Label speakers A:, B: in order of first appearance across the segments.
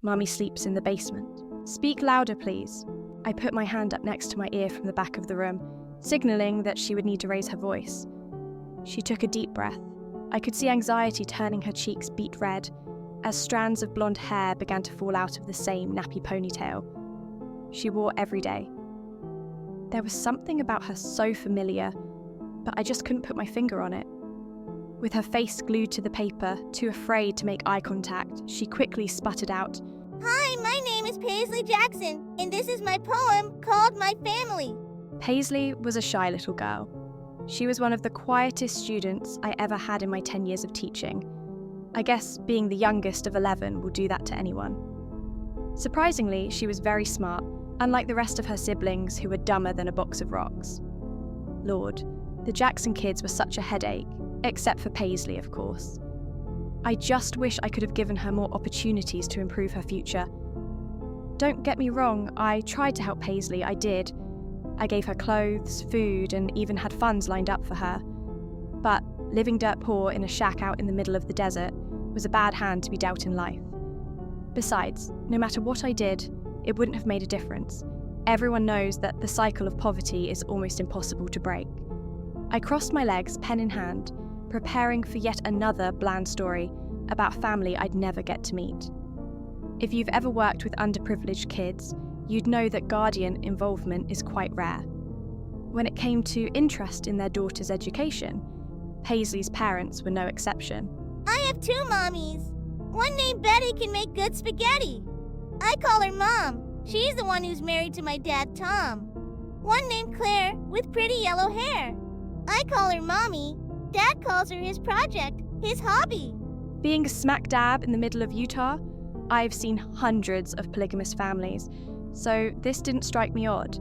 A: Mummy sleeps in the basement. Speak louder, please. I put my hand up next to my ear from the back of the room, signaling that she would need to raise her voice. She took a deep breath. I could see anxiety turning her cheeks beet red as strands of blonde hair began to fall out of the same nappy ponytail she wore every day. There was something about her so familiar, but I just couldn't put my finger on it. With her face glued to the paper, too afraid to make eye contact, she quickly sputtered out,
B: "Hi, my name is Paisley Jackson, and this is my poem called My Family."
A: Paisley was a shy little girl. She was one of the quietest students I ever had in my 10 years of teaching. I guess being the youngest of 11 will do that to anyone. Surprisingly, she was very smart, unlike the rest of her siblings who were dumber than a box of rocks. Lord, the Jackson kids were such a headache, except for Paisley, of course. I just wish I could have given her more opportunities to improve her future. Don't get me wrong, I tried to help Paisley, I did. I gave her clothes, food, and even had funds lined up for her. But living dirt poor in a shack out in the middle of the desert was a bad hand to be dealt in life. Besides, no matter what I did, it wouldn't have made a difference. Everyone knows that the cycle of poverty is almost impossible to break. I crossed my legs, pen in hand, preparing for yet another bland story about family I'd never get to meet. If you've ever worked with underprivileged kids, you'd know that guardian involvement is quite rare. When it came to interest in their daughter's education, Paisley's parents were no exception.
B: "I have 2 mommies. One named Betty can make good spaghetti. I call her Mom. She's the one who's married to my dad, Tom. One named Claire with pretty yellow hair. I call her Mommy. Dad calls her his project, his hobby."
A: Being smack dab in the middle of Utah, I've seen hundreds of polygamous families, so this didn't strike me odd.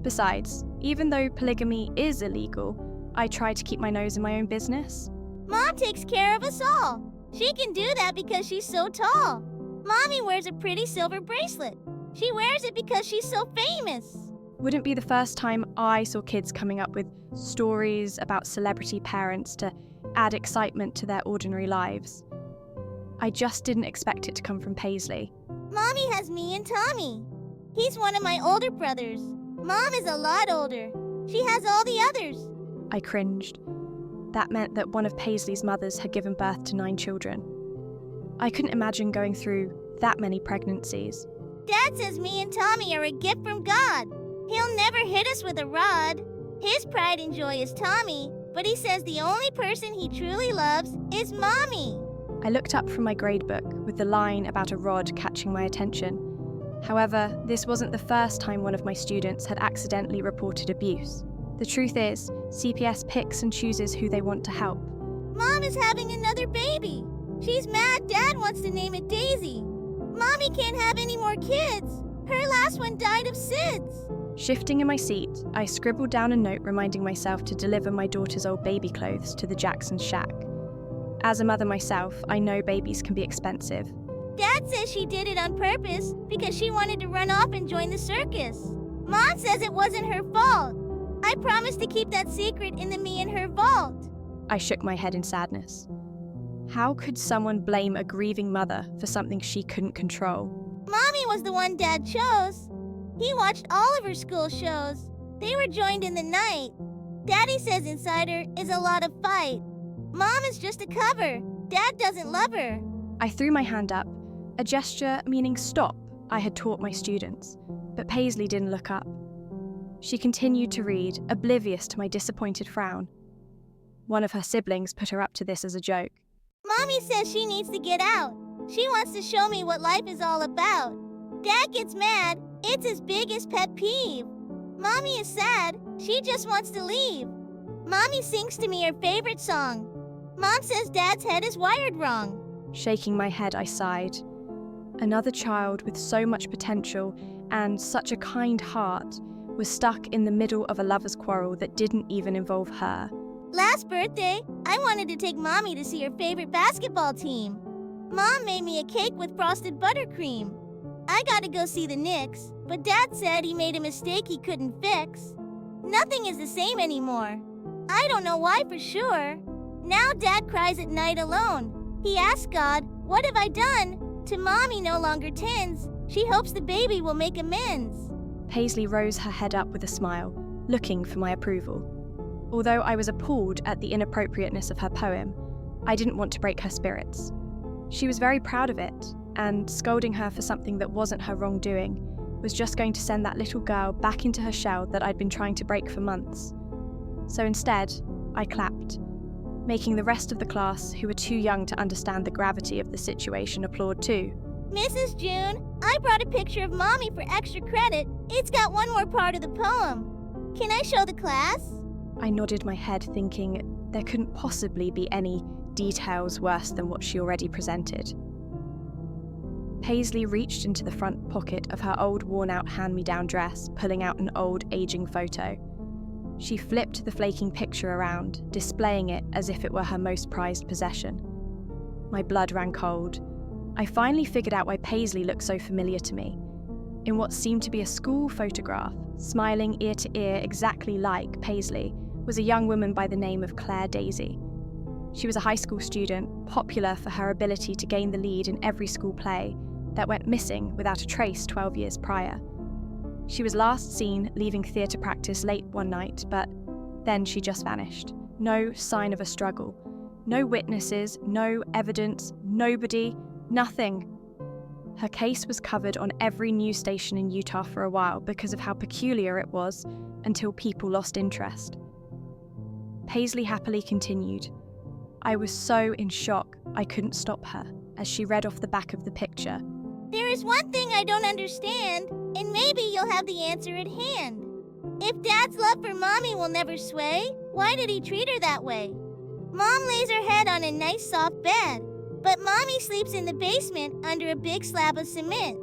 A: Besides, even though polygamy is illegal, I try to keep my nose in my own business.
B: "Mom takes care of us all. She can do that because she's so tall. Mommy wears a pretty silver bracelet. She wears it because she's so famous."
A: Wouldn't be the first time I saw kids coming up with stories about celebrity parents to add excitement to their ordinary lives. I just didn't expect it to come from Paisley.
B: "Mommy has me and Tommy. He's one of my older brothers. Mom is a lot older. She has all the others."
A: I cringed. That meant that one of Paisley's mothers had given birth to 9 children. I couldn't imagine going through that many pregnancies.
B: "Dad says me and Tommy are a gift from God. He'll never hit us with a rod. His pride and joy is Tommy, but he says the only person he truly loves is Mommy."
A: I looked up from my grade book with the line about a rod catching my attention. However, this wasn't the first time one of my students had accidentally reported abuse. The truth is, CPS picks and chooses who they want to help.
B: "Mom is having another baby. She's mad Dad wants to name it Daisy. Mommy can't have any more kids. Her last one died of SIDS."
A: Shifting in my seat, I scribbled down a note reminding myself to deliver my daughter's old baby clothes to the Jacksons' shack. As a mother myself, I know babies can be expensive.
B: "Dad says she did it on purpose because she wanted to run off and join the circus. Mom says it wasn't her fault. I promised to keep that secret in the me and her vault."
A: I shook my head in sadness. How could someone blame a grieving mother for something she couldn't control?
B: "Mommy was the one Dad chose. He watched all of her school shows. They were joined in the night. Daddy says inside her is a lot of fight. Mom is just a cover. Dad doesn't love her."
A: I threw my hand up, a gesture meaning stop I had taught my students, but Paisley didn't look up. She continued to read, oblivious to my disappointed frown. One of her siblings put her up to this as a joke.
B: "Mommy says she needs to get out. She wants to show me what life is all about. Dad gets mad. It's his biggest pet peeve. Mommy is sad. She just wants to leave. Mommy sings to me her favorite song. Mom says Dad's head is wired wrong."
A: Shaking my head, I sighed. Another child with so much potential and such a kind heart was stuck in the middle of a lover's quarrel that didn't even involve her.
B: "Last birthday, I wanted to take Mommy to see her favorite basketball team. Mom made me a cake with frosted buttercream. I got to go see the Knicks, but Dad said he made a mistake he couldn't fix. Nothing is the same anymore. I don't know why for sure. Now Dad cries at night alone. He asks God, 'What have I done?' To Mommy no longer tends. She hopes the baby will make amends.
A: Paisley rose her head up with a smile, looking for my approval. Although I was appalled at the inappropriateness of her poem, I didn't want to break her spirits. She was very proud of it, and scolding her for something that wasn't her wrongdoing was just going to send that little girl back into her shell that I'd been trying to break for months. So instead, I clapped, making the rest of the class, who were too young to understand the gravity of the situation, applaud too.
B: Mrs. June, I brought a picture of Mommy for extra credit. It's got one more part of the poem. Can I show the class?
A: I nodded my head, thinking there couldn't possibly be any details worse than what she already presented. Paisley reached into the front pocket of her old worn-out hand-me-down dress, pulling out an old, aging photo. She flipped the flaking picture around, displaying it as if it were her most prized possession. My blood ran cold. I finally figured out why Paisley looked so familiar to me. In what seemed to be a school photograph, smiling ear to ear exactly like Paisley, was a young woman by the name of Claire Daisy. She was a high school student, popular for her ability to gain the lead in every school play, that went missing without a trace 12 years prior. She was last seen leaving theatre practice late one night, but then she just vanished. No sign of a struggle. No witnesses, no evidence, nobody, nothing. Her case was covered on every news station in Utah for a while because of how peculiar it was, until people lost interest. Paisley happily continued. I was so in shock I couldn't stop her as she read off the back of the picture.
B: There is one thing I don't understand, and maybe you'll have the answer at hand. If Dad's love for Mommy will never sway, why did he treat her that way? Mom lays her head on a nice soft bed, but Mommy sleeps in the basement under a big slab of cement.